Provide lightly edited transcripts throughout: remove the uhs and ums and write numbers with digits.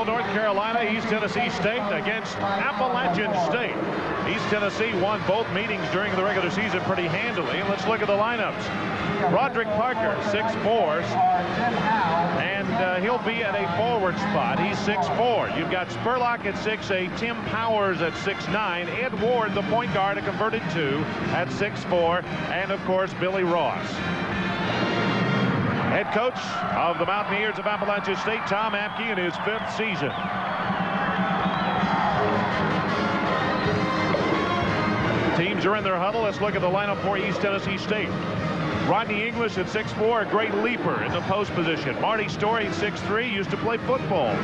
Asheville, North Carolina, East Tennessee State against Appalachian State. East Tennessee won both meetings during the regular season pretty handily. Let's look at the lineups. Broderick Parker, 6'4", and he'll be at a forward spot. He's 6'4". You've got Spurlock at 6'8", Tim Powers at 6'9", Ed Ward, the point guard, a converted 2 at 6'4", and of course Billy Ross. Head coach of the Mountaineers of Appalachian State, Tom Apke, in his 5th season. Teams are in their huddle. Let's look at the lineup for East Tennessee State. Rodney English at 6'4", a great leaper in the post position. Marty Story, 6'3", used to play football.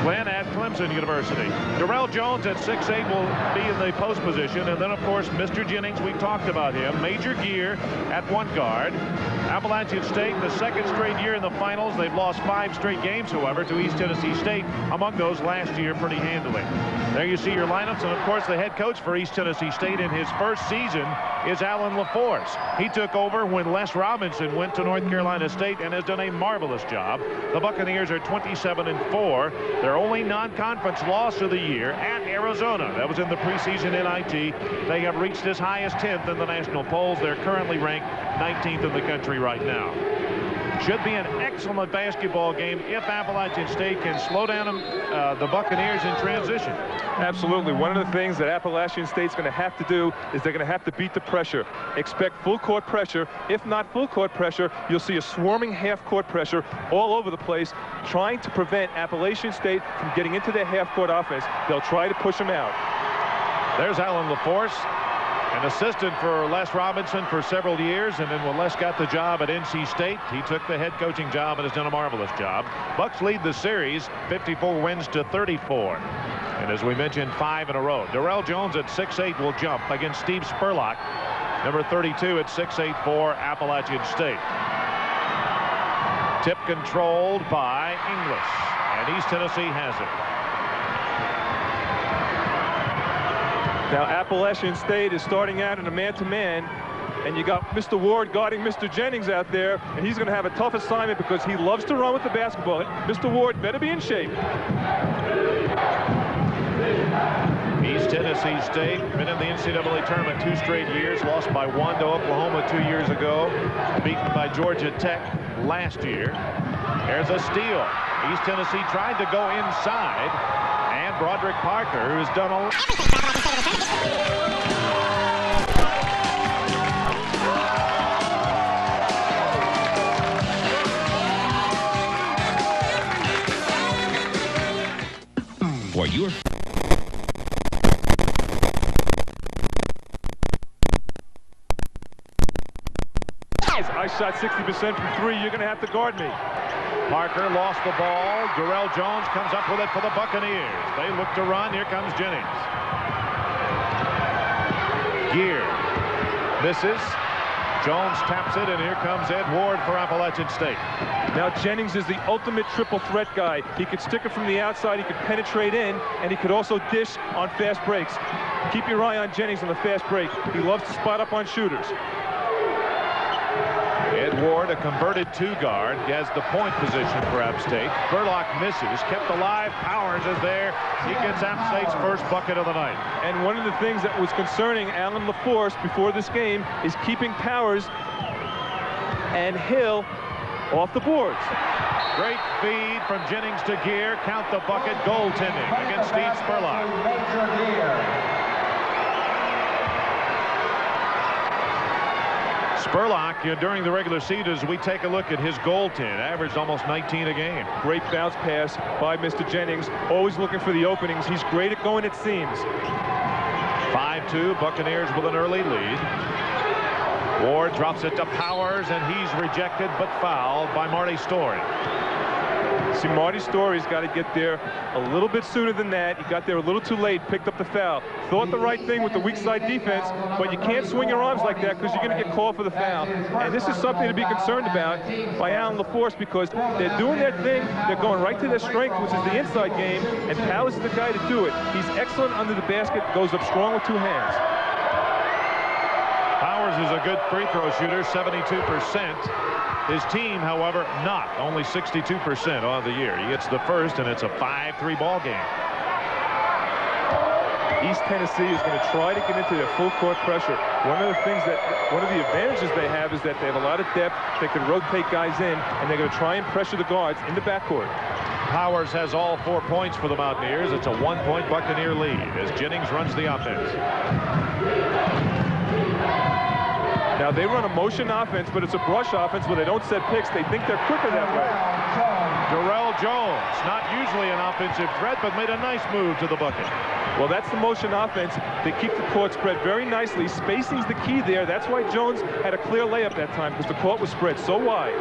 Glenn at Clemson University. Darrell Jones at 6'8" will be in the post position. And then, of course, Mr. Jennings, we talked about him. Major Gear at 1 guard. Appalachian State, the 2nd straight year in the finals. They've lost 5 straight games, however, to East Tennessee State. Among those last year, pretty handily. There you see your lineups. And, of course, the head coach for East Tennessee State in his 1st season is Alan LaForce. He took over when Les Robinson went to North Carolina State and has done a marvelous job. The Buccaneers are 27-4. Their only non-conference loss of the year at Arizona. That was in the preseason NIT. They have reached as high as 10th in the national polls. They're currently ranked 19th in the country right now. Should be an excellent basketball game if Appalachian State can slow down the Buccaneers in transition. Absolutely. One of the things that Appalachian State's going to have to do is they're going to have to beat the pressure. Expect full court pressure. If not full court pressure, you'll see a swarming half court pressure all over the place, trying to prevent Appalachian State from getting into their half court offense. They'll try to push them out. There's Alan LaForce, an assistant for Les Robinson for several years, and then when Les got the job at NC State, he took the head coaching job and has done a marvelous job. Bucs lead the series 54 wins to 34. And as we mentioned, 5 in a row. Darrell Jones at 6'8" will jump against Steve Spurlock, number 32 at 6'8" for Appalachian State. Tip controlled by English, and East Tennessee has it. Now Appalachian State is starting out in a man-to-man, and you got Mr. Ward guarding Mr. Jennings out there, and he's going to have a tough assignment because he loves to run with the basketball. Mr. Ward better be in shape. East Tennessee State been in the NCAA tournament 2 straight years, lost by 1 to Oklahoma 2 years ago, beaten by Georgia Tech last year. There's a steal. East Tennessee tried to go inside, and Broderick Parker, who's done a for your I shot 60% from 3. You're going to have to guard me. Parker lost the ball. Darrell Jones comes up with it for the Buccaneers. They look to run. Here comes Jennings. Gear misses. Jones taps it, and here comes Ed Ward for Appalachian State. Now Jennings is the ultimate triple threat guy. He could stick it from the outside, he could penetrate in, and he could also dish on fast breaks. Keep your eye on Jennings on the fast break. He loves to spot up on shooters. Ed Ward, a converted 2 guard, has the point position for App State. Spurlock misses, kept alive. Powers is there. He gets App State's first bucket of the night. And one of the things that was concerning Alan LaForce before this game is keeping Powers and Hill off the boards. Great feed from Jennings to Gear. Count the bucket. Goaltending against Steve Spurlock. Spurlock, during the regular season, as we take a look at his goaltend, averaged almost 19 a game. Great bounce pass by Mr. Jennings, always looking for the openings. He's great at going at seams. 5-2, Buccaneers with an early lead. Ward drops it to Powers, and he's rejected but fouled by Marty Story. See, Marty Story's got to get there a little bit sooner than that. He got there a little too late, picked up the foul. Thought the right thing with the weak side defense, but you can't swing your arms like that because you're going to get called for the foul. And this is something to be concerned about by Alan LaForce because they're doing their thing. They're going right to their strength, which is the inside game, and Powers is the guy to do it. He's excellent under the basket, goes up strong with 2 hands. Powers is a good free throw shooter, 72%. His team, however, not. Only 62% on the year. He hits the first, and it's a 5-3 ball game. East Tennessee is going to try to get into their full court pressure. One of the advantages they have is that they have a lot of depth. They can rotate guys in, and they're going to try and pressure the guards in the backcourt. Powers has all 4 points for the Mountaineers. It's a 1-point Buccaneer lead as Jennings runs the offense. Now they run a motion offense, but it's a brush offense where they don't set picks. They think they're quicker that way. Darrell Jones, not usually an offensive threat, but made a nice move to the bucket. Well, that's the motion offense. They keep the court spread very nicely. Spacing's the key there. That's why Jones had a clear layup that time, because the court was spread so wide.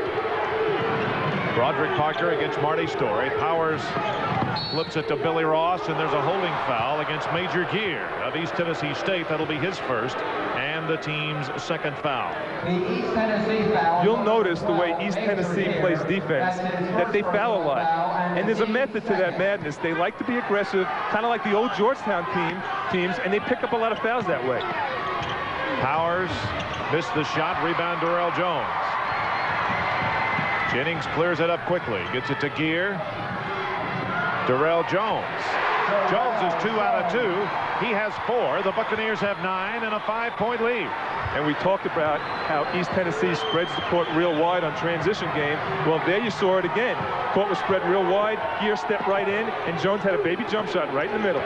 Broderick Parker against Marty Story. Powers flips it to Billy Ross, and there's a holding foul against Major Gear of East Tennessee State. That'll be his first and the team's second foul. You'll notice the way East Tennessee plays defense, that they foul a lot. And there's a method to that madness. They like to be aggressive, kind of like the old Georgetown teams, and they pick up a lot of fouls that way. Powers missed the shot. Rebound, Darrell Jones. Jennings clears it up quickly. Gets it to Gear. Darrell Jones. Jones is 2 out of 2. He has 4. The Buccaneers have 9 and a 5-point lead. And we talked about how East Tennessee spreads the court real wide on transition game. Well, there you saw it again. Court was spread real wide. Gear stepped right in, and Jones had a baby jump shot right in the middle.